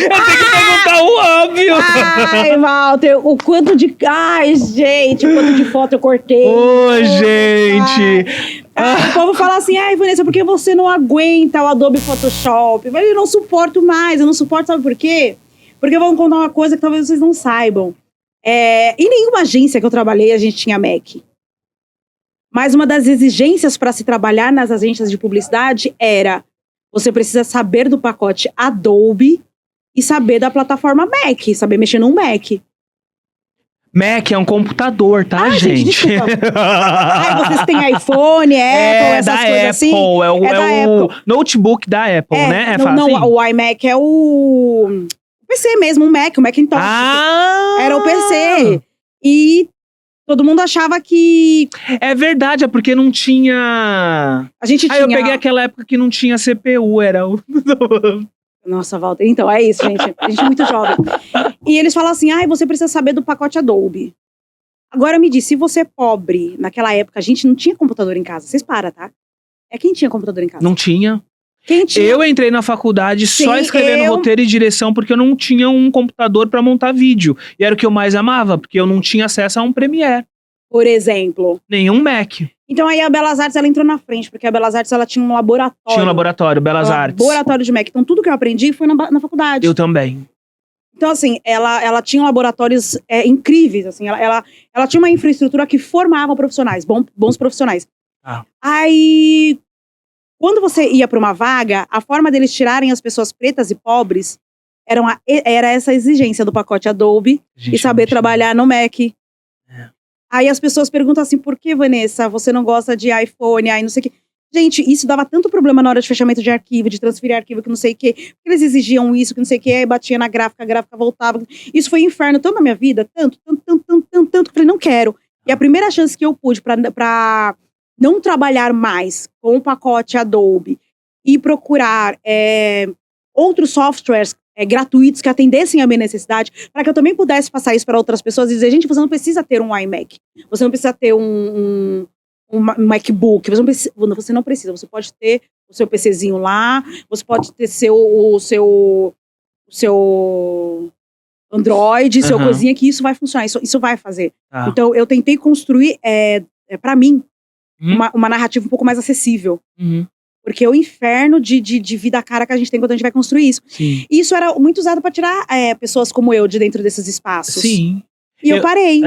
que perguntar o óbvio. Ai, Walter, o quanto de... Ai, gente, o quanto de foto eu cortei. Ô, gente. Ai, o povo fala assim, ai, Vanessa, por que você não aguenta o Adobe Photoshop? Eu não suporto mais, eu não suporto, sabe por quê? Porque eu vou contar uma coisa que talvez vocês não saibam. Em nenhuma agência que eu trabalhei, a gente tinha Mac. Mas uma das exigências para se trabalhar nas agências de publicidade era você precisa saber do pacote Adobe e saber da plataforma Mac, saber mexer num Mac. Mac é um computador, tá, gente? Desculpa. Vocês têm iPhone, Apple, essas coisas assim? É o notebook da Apple, né? É não, o iMac é o PC mesmo, o Macintosh. Era o PC. E todo mundo achava que... É verdade, é porque não tinha... A gente tinha... eu peguei aquela época que não tinha CPU, era o... Nossa, Walter, então, é isso, gente. A gente é muito jovem. E eles falam assim, você precisa saber do pacote Adobe. Agora me diz, se você é pobre, naquela época, a gente não tinha computador em casa. Vocês param, tá? Quem tinha computador em casa? Não tinha. Quem tinha? Eu entrei na faculdade só escrevendo roteiro e direção porque eu não tinha um computador pra montar vídeo. E era o que eu mais amava, porque eu não tinha acesso a um Premiere. Por exemplo. Nenhum Mac. Então aí a Belas Artes, ela entrou na frente, porque a Belas Artes, ela tinha um laboratório. Tinha um laboratório, Belas Artes. Laboratório de Mac. Então tudo que eu aprendi foi na faculdade. Eu também. Então assim, ela tinha laboratórios incríveis, assim. Ela tinha uma infraestrutura que formava profissionais, bons profissionais. Aí, quando você ia para uma vaga, a forma deles tirarem as pessoas pretas e pobres era essa exigência do pacote Adobe e saber trabalhar no Mac. Aí as pessoas perguntam assim, por que, Vanessa, você não gosta de iPhone, aí não sei o quê. Gente, isso dava tanto problema na hora de fechamento de arquivo, de transferir arquivo, que não sei o quê. Porque eles exigiam isso, que não sei o quê, aí batia na gráfica, a gráfica voltava. Isso foi um inferno tanto na minha vida, tanto, que eu falei, não quero. E a primeira chance que eu pude pra não trabalhar mais com o pacote Adobe e procurar outros softwares gratuitos que atendessem a minha necessidade, para que eu também pudesse passar isso para outras pessoas e dizer, gente, você não precisa ter um iMac, você não precisa ter um MacBook, você não precisa, você pode ter o seu PCzinho lá, você pode ter o seu Android, seu coisinha, que isso vai funcionar, isso vai fazer. Então eu tentei construir, para mim, uma narrativa um pouco mais acessível. Porque é o inferno de vida cara que a gente tem quando a gente vai construir isso. Sim. E isso era muito usado para tirar pessoas como eu de dentro desses espaços. Sim. E eu parei.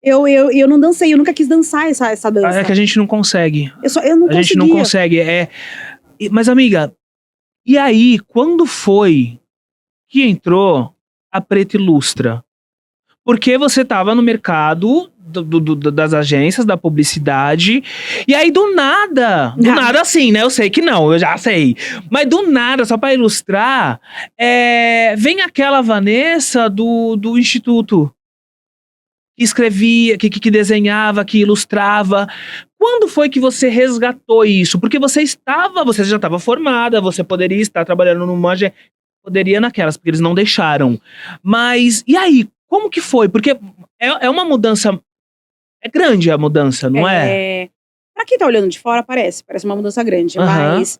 Eu não dancei, eu nunca quis dançar essa dança. É que a gente não consegue. Eu não conseguia. A gente não consegue. Mas, amiga, e aí, quando foi que entrou a Preta Ilustra? Porque você tava no mercado das agências, da publicidade, e aí do nada assim, né? Eu sei que não, eu já sei. Mas do nada, só pra ilustrar, vem aquela Vanessa do Instituto. Que escrevia, que desenhava, que ilustrava. Quando foi que você resgatou isso? Porque você já estava formada, você poderia estar trabalhando numa agência, poderia naquelas, porque eles não deixaram. Mas, e aí? Como que foi? Porque é uma mudança... É grande a mudança, não é? Pra quem tá olhando de fora, parece uma mudança grande. Mas,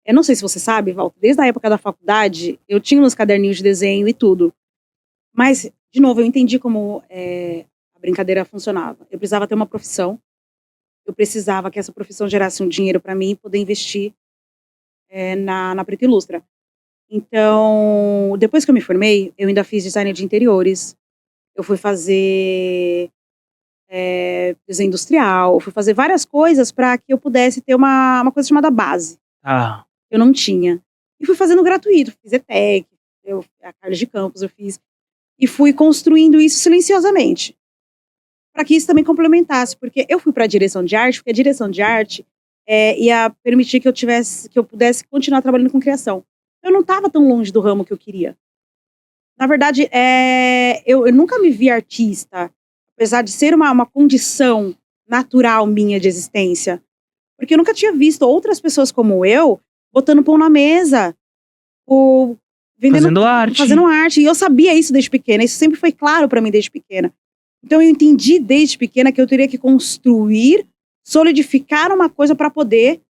eu não sei se você sabe, Walter, desde a época da faculdade, eu tinha uns caderninhos de desenho e tudo. Mas, de novo, eu entendi como a brincadeira funcionava. Eu precisava ter uma profissão. Eu precisava que essa profissão gerasse um dinheiro pra mim e poder investir na Preta Ilustra. Então, depois que eu me formei, eu ainda fiz design de interiores. Eu fui fazer desenho industrial, fui fazer várias coisas para que eu pudesse ter uma coisa chamada base. Eu não tinha. E fui fazendo gratuito, fiz ETEC, a Carlos de Campos eu fiz. E fui construindo isso silenciosamente. Para que isso também complementasse, porque eu fui para a direção de arte, porque a direção de arte ia permitir que eu pudesse continuar trabalhando com criação. Eu não estava tão longe do ramo que eu queria. Na verdade, eu nunca me vi artista, apesar de ser uma condição natural minha de existência. Porque eu nunca tinha visto outras pessoas como eu botando pão na mesa, fazendo arte. E eu sabia isso desde pequena, isso sempre foi claro para mim desde pequena. Então eu entendi desde pequena que eu teria que construir, solidificar uma coisa para poder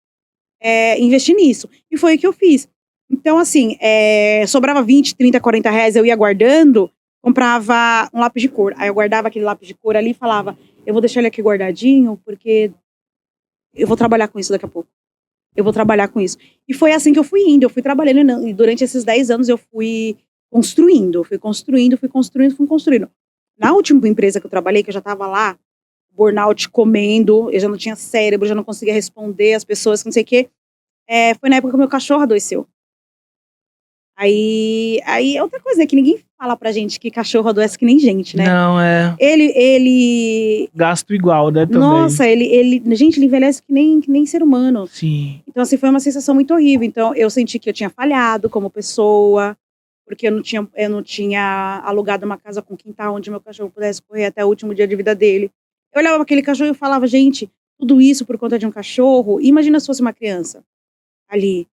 investir nisso. E foi o que eu fiz. Então, assim, sobrava 20, 30, 40 reais, eu ia guardando, comprava um lápis de cor. Aí eu guardava aquele lápis de cor ali e falava, eu vou deixar ele aqui guardadinho, porque eu vou trabalhar com isso daqui a pouco. Eu vou trabalhar com isso. E foi assim que eu fui indo, eu fui trabalhando, e durante esses 10 anos eu fui construindo. Na última empresa que eu trabalhei, que eu já tava lá, burnout comendo, eu já não tinha cérebro, já não conseguia responder as pessoas, não sei o quê. Foi na época que o meu cachorro adoeceu. Aí outra coisa, é que ninguém fala pra gente que cachorro adoece que nem gente, né? Não, Ele gasto igual, né, também. Nossa, gente, ele envelhece que nem ser humano. Sim. Então, assim, foi uma sensação muito horrível. Então, eu senti que eu tinha falhado como pessoa, porque eu não tinha alugado uma casa com quintal onde meu cachorro pudesse correr até o último dia de vida dele. Eu olhava aquele cachorro e falava, gente, tudo isso por conta de um cachorro. Imagina se fosse uma criança ali.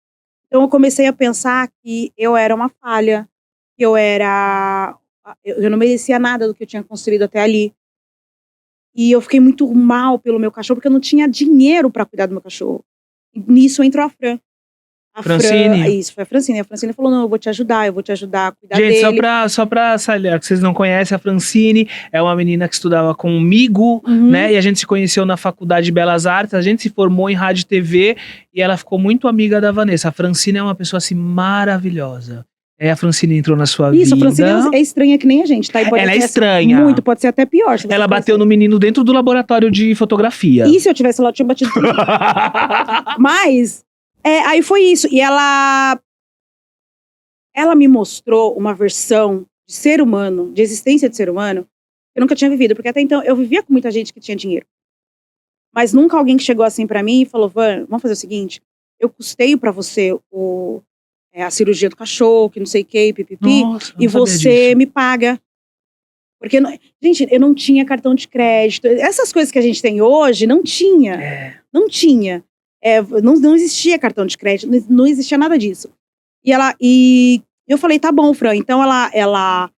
Então, eu comecei a pensar que eu era uma falha, que eu não merecia nada do que eu tinha construído até ali. E eu fiquei muito mal pelo meu cachorro, porque eu não tinha dinheiro para cuidar do meu cachorro. E nisso entrou a Fran. Francine. Isso, foi a Francine. A Francine falou, não, eu vou te ajudar a cuidar Gente, dele. só pra salientar, que vocês não conhecem, a Francine é uma menina que estudava comigo, né? E a gente se conheceu na Faculdade de Belas Artes, a gente se formou em rádio e TV e ela ficou muito amiga da Vanessa. A Francine é uma pessoa, assim, maravilhosa. A Francine entrou na sua vida. Isso, a Francine é estranha que nem a gente, tá? Ela é estranha. Muito, pode ser até pior. Ela bateu no menino dentro do laboratório de fotografia. E se eu tivesse lá, eu tinha batido. Mas, aí foi isso. E ela me mostrou uma versão de ser humano, de existência de ser humano, que eu nunca tinha vivido. Porque até então, eu vivia com muita gente que tinha dinheiro. Mas nunca alguém que chegou assim pra mim e falou, Van, vamos fazer o seguinte, eu custeio pra você a cirurgia do cachorro, que não sei o que, pipipi, e você me paga. Porque, gente, eu não tinha cartão de crédito. Essas coisas que a gente tem hoje, não tinha. Não tinha. Não existia cartão de crédito, não existia nada disso. E eu falei, tá bom, Fran. Então ela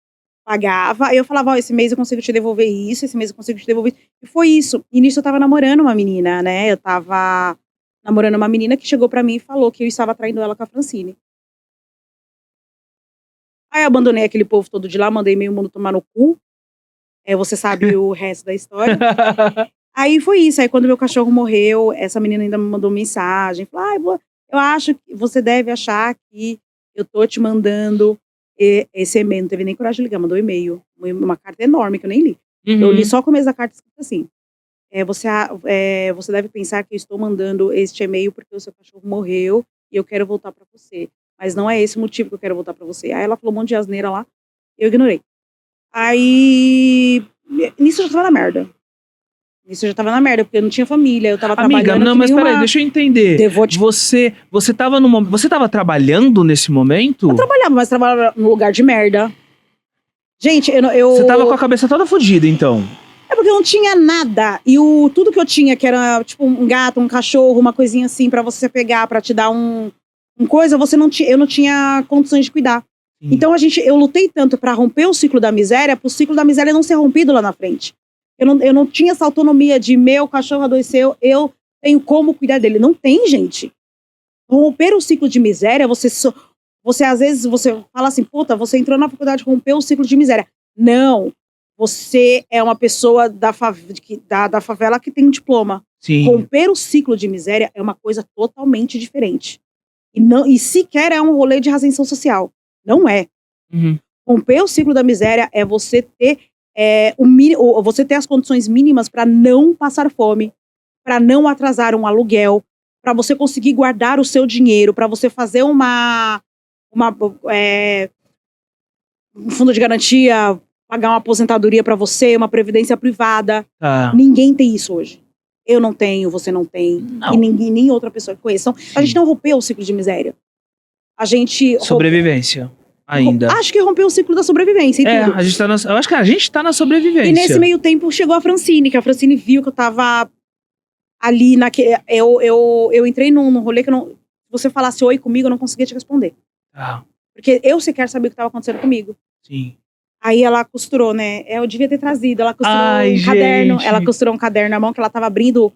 pagava, aí eu falava, esse mês eu consigo te devolver isso, esse mês eu consigo te devolver isso. E foi isso. E nisso eu tava namorando uma menina, né? Eu tava namorando uma menina que chegou pra mim e falou que eu estava traindo ela com a Francine. Aí eu abandonei aquele povo todo de lá, mandei meio mundo tomar no cu. Você sabe o resto da história. Aí foi isso. Aí quando meu cachorro morreu, essa menina ainda me mandou mensagem. Falou, eu acho que você deve achar que eu tô te mandando esse e-mail. Não teve nem coragem de ligar, mandou e-mail. Uma carta enorme que eu nem li. Eu li só o começo da carta escrito assim. Você deve pensar que eu estou mandando este e-mail porque o seu cachorro morreu e eu quero voltar pra você. Mas não é esse o motivo que eu quero voltar pra você. Aí ela falou um monte de asneira lá, eu ignorei. Aí, nisso eu já tava na merda. Porque eu não tinha família, eu tava trabalhando. Amiga, não, mas peraí, deixa eu entender. Você tava trabalhando nesse momento? Eu trabalhava, mas trabalhava num lugar de merda. Gente, Você tava com a cabeça toda fodida, então. É porque eu não tinha nada. E tudo que eu tinha, que era tipo um gato, um cachorro, uma coisinha assim, pra você pegar, pra te dar coisa, eu não tinha condições de cuidar. Então eu lutei tanto pra romper o ciclo da miséria, pro ciclo da miséria não ser rompido lá na frente. Eu não tinha essa autonomia de meu cachorro adoeceu, eu tenho como cuidar dele. Não tem, gente. Romper o ciclo de miséria, você às vezes, você fala assim, puta, você entrou na faculdade, rompeu o ciclo de miséria. Não. Você é uma pessoa da favela que tem um diploma. Sim. Romper o ciclo de miséria é uma coisa totalmente diferente. E sequer é um rolê de ascensão social. Não é. Romper o ciclo da miséria é você ter você ter as condições mínimas para não passar fome, para não atrasar um aluguel, para você conseguir guardar o seu dinheiro, para você fazer um fundo de garantia, pagar uma aposentadoria para você, uma previdência privada. Ninguém tem isso hoje. Eu não tenho, você não tem. Não. E nem outra pessoa que conheça. Então, a gente não rompeu o ciclo de miséria. A gente... Sobrevivência, ainda. Acho que rompeu o ciclo da sobrevivência. Eu acho que a gente tá na sobrevivência. E nesse meio tempo chegou a Francine, que a Francine viu que eu tava ali naquele... Eu entrei num rolê que eu não... Se você falasse oi comigo, eu não conseguia te responder. Porque eu sequer sabia o que estava acontecendo comigo. Sim. Aí ela costurou, né? Eu devia ter trazido. Ela costurou caderno. Ela costurou um caderno na mão, que ela tava abrindo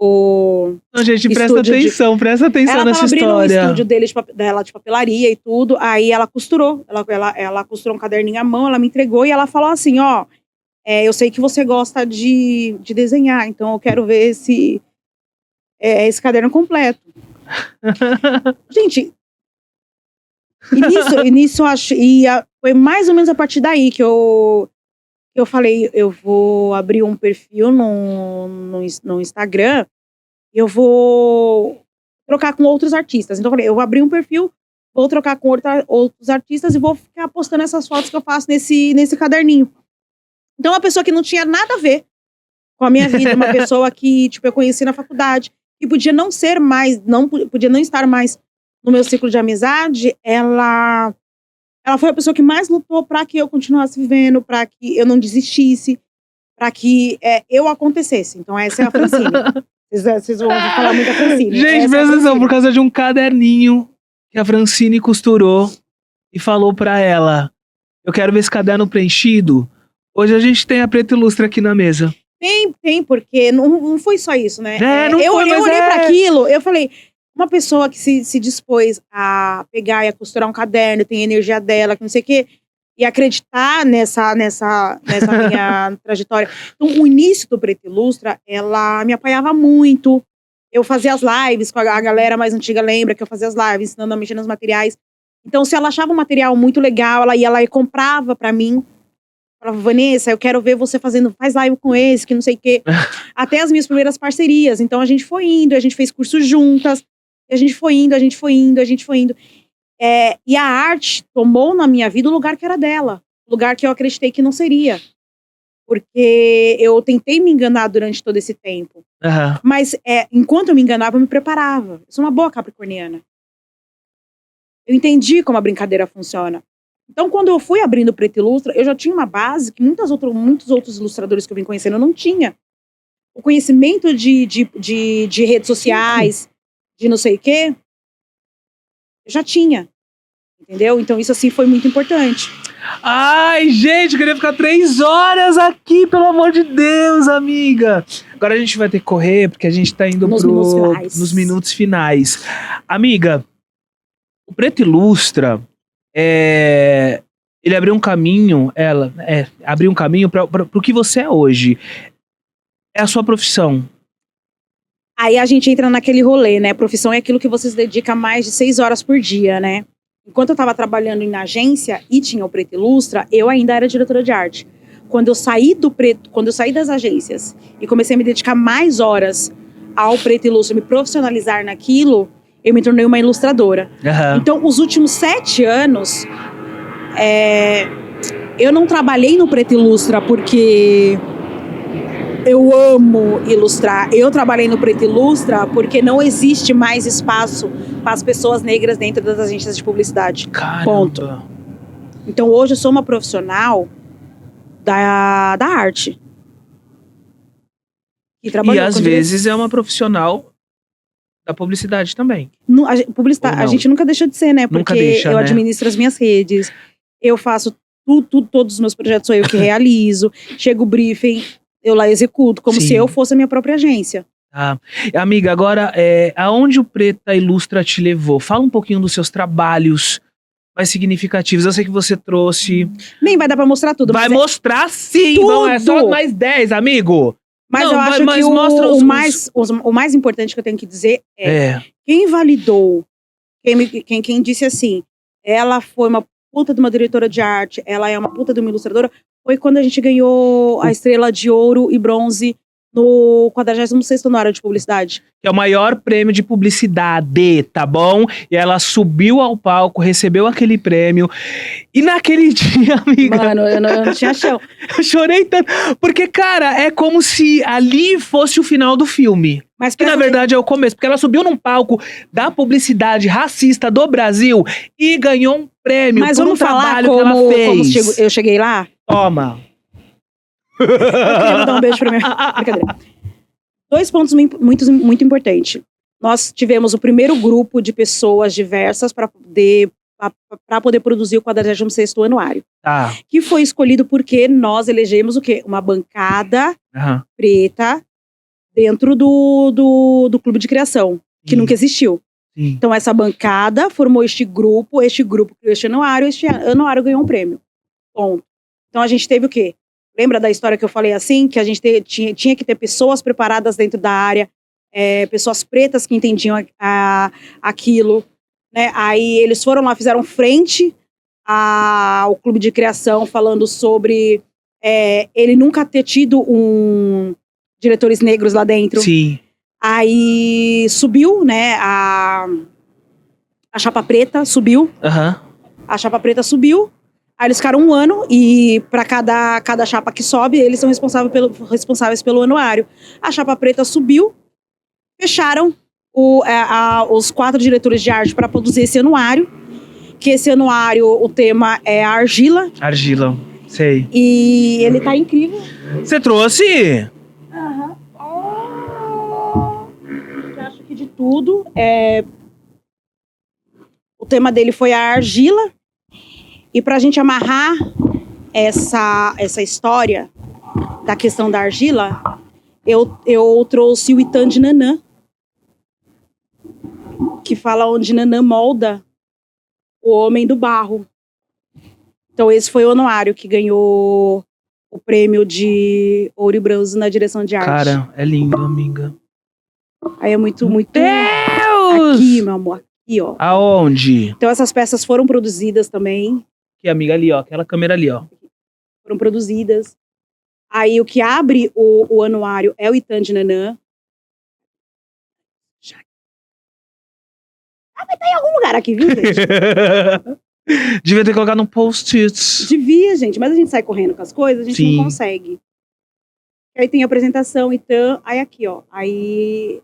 Não, gente, presta estúdio atenção ela nessa tava abrindo um história. estúdio dela de papelaria e tudo. Aí ela costurou. Ela costurou um caderninho à mão, ela me entregou e ela falou assim: ó, eu sei que você gosta de desenhar, então eu quero ver esse caderno completo. Gente, e nisso foi mais ou menos a partir daí que eu falei: eu vou abrir um perfil no Instagram. Eu vou trocar com outros artistas. Então eu falei, eu vou abrir um perfil, vou trocar com outros artistas e vou ficar postando essas fotos que eu faço nesse caderninho. Então uma pessoa que não tinha nada a ver com a minha vida, uma pessoa que, tipo, eu conheci na faculdade, que podia não podia não estar mais no meu ciclo de amizade, ela foi a pessoa que mais lutou para que eu continuasse vivendo, para que eu não desistisse, para que eu acontecesse. Então essa é a Francine. Vocês vão ouvir falar muito da Francine. Gente, presta atenção, por causa de um caderninho que a Francine costurou e falou pra ela: eu quero ver esse caderno preenchido. Hoje a gente tem a Preta Ilustra aqui na mesa. Tem, porque não foi só isso, né? Eu olhei pra aquilo, eu falei, uma pessoa que se dispôs a pegar e a costurar um caderno, tem a energia dela, que não sei o quê, e acreditar nessa minha trajetória. Então, o início do Preta Ilustra, ela me apoiava muito. Eu fazia as lives, com a galera mais antiga lembra que eu fazia as lives, ensinando a mexer nos materiais. Então, se ela achava um material muito legal, ela ia lá e comprava pra mim. Falava, Vanessa, eu quero ver você faz live com esse, que não sei o quê. Até as minhas primeiras parcerias. Então, a gente foi indo, a gente fez cursos juntas. E a gente foi indo. E a arte tomou na minha vida o lugar que era dela. O lugar que eu acreditei que não seria. Porque eu tentei me enganar durante todo esse tempo. Uhum. Mas enquanto eu me enganava, eu me preparava. Eu sou uma boa capricorniana. Eu entendi como a brincadeira funciona. Então, quando eu fui abrindo o Preta Ilustra, eu já tinha uma base que muitos outros ilustradores que eu vim conhecendo não tinha. O conhecimento de redes sociais, de não sei o quê, eu já tinha. Entendeu? Então isso assim foi muito importante. Ai, gente, eu queria ficar 3 horas aqui, pelo amor de Deus, amiga. Agora a gente vai ter que correr, porque a gente tá indo nos minutos finais. Amiga, o Preta Ilustra, ele abriu um caminho, abriu um caminho para o que você é hoje. É a sua profissão. Aí a gente entra naquele rolê, né? Profissão é aquilo que você se dedica mais de 6 horas por dia, né? Enquanto eu estava trabalhando na agência e tinha o Preta Ilustra, eu ainda era diretora de arte. Quando eu saí das agências e comecei a me dedicar mais horas ao Preta Ilustra, me profissionalizar naquilo, eu me tornei uma ilustradora. Uhum. Então, os últimos 7 anos, eu não trabalhei no Preta Ilustra porque eu amo ilustrar. Eu trabalhei no Preta Ilustra porque não existe mais espaço para as pessoas negras dentro das agências de publicidade. Caramba. Ponto. Então hoje eu sou uma profissional da arte. E às vezes é uma profissional da publicidade também. A gente nunca deixa de ser, né? Porque eu administro as minhas redes, eu faço todos os meus projetos sou eu que realizo, chega o briefing, eu lá executo, como se eu fosse a minha própria agência. Ah, amiga, agora, aonde o Preta Ilustra te levou? Fala um pouquinho dos seus trabalhos mais significativos. Eu sei que você trouxe... Nem vai dar pra mostrar tudo. Vai mostrar sim! Tudo. É só mais 10, amigo! Mas não, eu acho que o mais importante que eu tenho que dizer quem validou, quem disse assim, ela foi uma puta de uma diretora de arte, ela é uma puta de uma ilustradora, foi quando a gente ganhou a estrela de ouro e bronze no 46º no área de publicidade. Que é o maior prêmio de publicidade, tá bom? E ela subiu ao palco, recebeu aquele prêmio. E naquele dia, amiga... Mano, eu não tinha chão. Eu chorei tanto. Porque, cara, é como se ali fosse o final do filme. Mas que, na verdade, é o começo. Porque ela subiu num palco da publicidade racista do Brasil e ganhou um prêmio. Mas por um trabalho que ela fez. Como eu cheguei lá? Toma. Eu queria mandar um beijo pra minha... Brincadeira. 2 pontos muito importantes. Nós tivemos o primeiro grupo de pessoas diversas para poder produzir o 46º anuário. Tá. Que foi escolhido porque nós elegemos o quê? Uma bancada preta, dentro do clube de criação, que nunca existiu. Sim. Então essa bancada formou este grupo criou este anuário ganhou um prêmio. Ponto. Então a gente teve o quê? Lembra da história que eu falei assim? Que a gente tinha que ter pessoas preparadas dentro da área, pessoas pretas que entendiam aquilo, né? Aí eles foram lá, fizeram frente ao clube de criação, falando sobre ele nunca ter tido diretores negros lá dentro. Sim. Aí subiu, né? A chapa preta subiu. A chapa preta subiu. Aí eles ficaram 1 ano e para cada chapa que sobe, eles são responsáveis pelo anuário. A chapa preta subiu, fecharam os 4 diretores de arte para produzir esse anuário. Que esse anuário, o tema é argila. Argila, sei. E ele tá incrível. Você trouxe? Aham. Eu acho que de tudo. O tema dele foi a argila. E pra gente amarrar essa história da questão da argila, eu trouxe o Itã de Nanã, que fala onde Nanã molda o homem do barro. Então esse foi o anuário que ganhou o prêmio de Ouro e Bronze na direção de arte. Cara, é lindo, amiga. Aí é muito, muito... Deus! Aqui, meu amor. Aqui, ó. Aonde? Então essas peças foram produzidas também. Aqui, amiga, ali, ó. Aquela câmera ali, ó. Foram produzidas. Aí o que abre o anuário é o Itã de Nanã. Vai estar em algum lugar aqui, viu, gente? Devia ter colocado um post-it. Devia, gente. Mas a gente sai correndo com as coisas, a gente Sim. não consegue. Aí tem a apresentação, Itã. Aí aqui, ó. Aí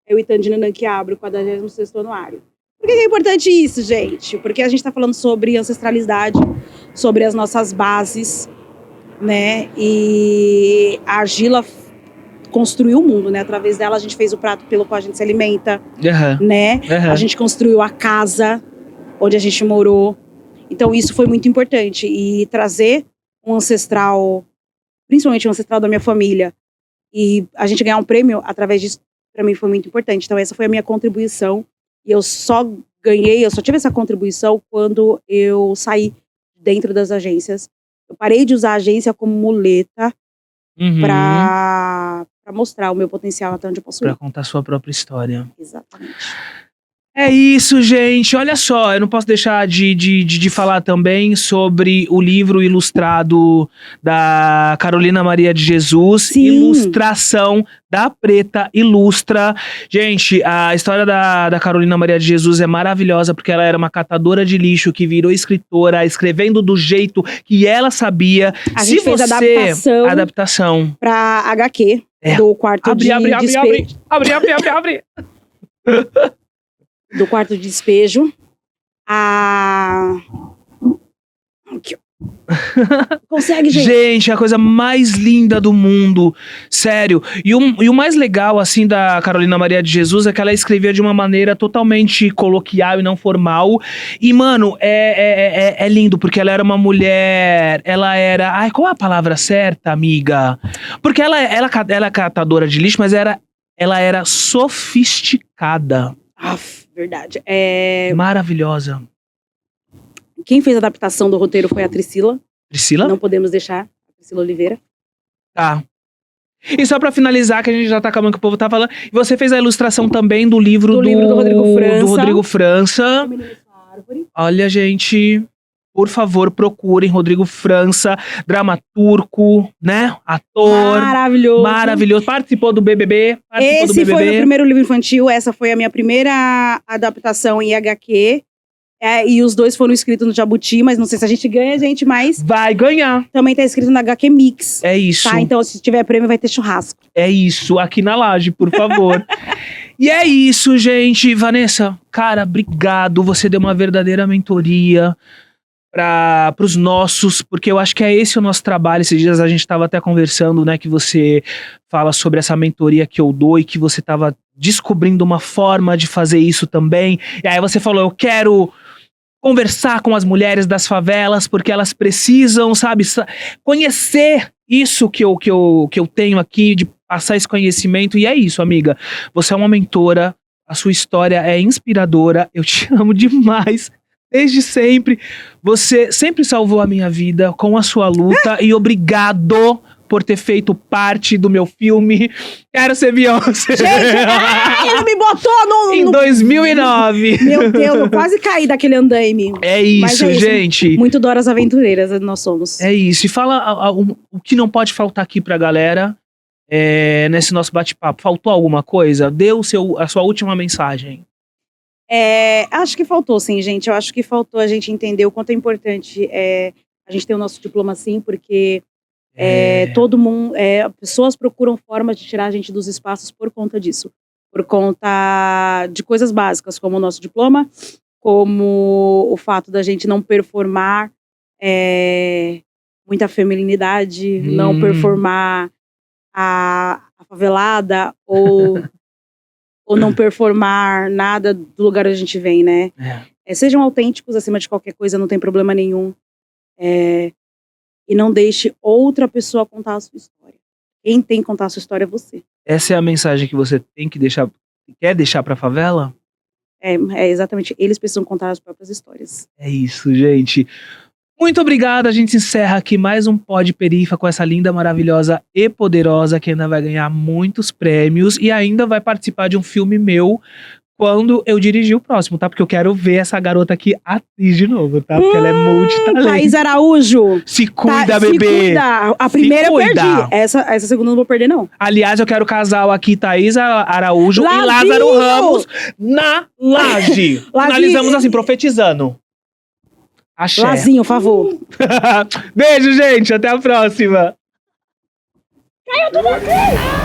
é o Itã de Nanã que abre o 46º anuário. Por que é importante isso, gente? Porque a gente está falando sobre ancestralidade, sobre as nossas bases, né? E a argila construiu o mundo, né? Através dela a gente fez o prato pelo qual a gente se alimenta, né? A gente construiu a casa onde a gente morou. Então isso foi muito importante. E trazer um ancestral, principalmente um ancestral da minha família, e a gente ganhar um prêmio através disso, para mim foi muito importante. Então essa foi a minha contribuição. E eu só tive essa contribuição quando eu saí dentro das agências. Eu parei de usar a agência como muleta para mostrar o meu potencial até onde eu posso ir. Pra contar a sua própria história. Exatamente. É isso, gente. Olha só, eu não posso deixar de falar também sobre o livro ilustrado da Carolina Maria de Jesus. Sim. Ilustração da Preta Ilustra. Gente, a história da Carolina Maria de Jesus é maravilhosa, porque ela era uma catadora de lixo que virou escritora, escrevendo do jeito que ela sabia. A gente fez adaptação pra HQ, do quarto de despejo. Abre. Do quarto de despejo. Aqui, ó. Consegue, gente? Gente, a coisa mais linda do mundo. Sério. E o mais legal, assim, da Carolina Maria de Jesus é que ela escrevia de uma maneira totalmente coloquial e não formal. E, mano, é lindo, porque ela era uma mulher... Ela era... Ai, qual é a palavra certa, amiga? Porque ela é catadora de lixo, mas ela era sofisticada. Verdade. Maravilhosa. Quem fez a adaptação do roteiro foi a Priscila. Priscila? Não podemos deixar. A Priscila Oliveira. Tá. E só pra finalizar, que a gente já tá acabando que o povo tá falando, você fez a ilustração também do livro do Rodrigo França. Do Rodrigo França. Olha, gente, por favor, procurem Rodrigo França, dramaturgo, né? Ator. Maravilhoso. Participou do BBB. Esse foi o meu primeiro livro infantil. Essa foi a minha primeira adaptação em HQ. E os 2 foram escritos no Jabuti, mas não sei se a gente ganha, gente, mas... Vai ganhar. Também tá escrito na HQ Mix. É isso. Tá? Então, se tiver prêmio, vai ter churrasco. É isso, aqui na laje, por favor. E é isso, gente. Vanessa, cara, obrigado. Você deu uma verdadeira mentoria pros nossos, porque eu acho que é esse o nosso trabalho. Esses dias a gente tava até conversando, né, que você fala sobre essa mentoria que eu dou e que você tava descobrindo uma forma de fazer isso também. E aí você falou, eu quero conversar com as mulheres das favelas, porque elas precisam, sabe, conhecer isso que eu tenho aqui, de passar esse conhecimento. E é isso, amiga. Você é uma mentora, a sua história é inspiradora. Eu te amo demais. Desde sempre. Você sempre salvou a minha vida com a sua luta. E obrigado por ter feito parte do meu filme Quero Ser Beyoncé. Gente, ele me botou no... Em 2009. Meu Deus, eu quase caí daquele andaime. É isso, Mas é isso. gente. Muito Doras Aventureiras nós somos. É isso. E fala o que não pode faltar aqui pra galera nesse nosso bate-papo. Faltou alguma coisa? Dê a sua última mensagem. Acho que faltou, sim, gente. Eu acho que faltou a gente entender o quanto é importante a gente ter o nosso diploma, sim, porque todo mundo, pessoas procuram formas de tirar a gente dos espaços por conta disso. Por conta de coisas básicas, como o nosso diploma, como o fato da gente não performar muita feminilidade, não performar a favelada, ou não performar nada do lugar onde a gente vem, né? Sejam autênticos acima de qualquer coisa, não tem problema nenhum. E não deixe outra pessoa contar a sua história. Quem tem que contar a sua história é você. Essa é a mensagem que você tem que deixar, quer deixar pra favela? Exatamente, eles precisam contar as próprias histórias. É isso, gente. Muito obrigado, a gente encerra aqui mais um Pod Perifa com essa linda, maravilhosa e poderosa que ainda vai ganhar muitos prêmios e ainda vai participar de um filme meu quando eu dirigir o próximo, tá? Porque eu quero ver essa garota aqui atriz de novo, tá? Porque ela é multitalento. Thaís Araújo. Se cuida, bebê. Se cuida. A primeira eu perdi. Essa segunda eu não vou perder, não. Aliás, eu quero casal aqui, Thaís Araújo e Lázaro Ramos na laje. Finalizamos assim, profetizando. Axé. Lazinho, por favor. Beijo, gente. Até a próxima. Caiu tudo aqui!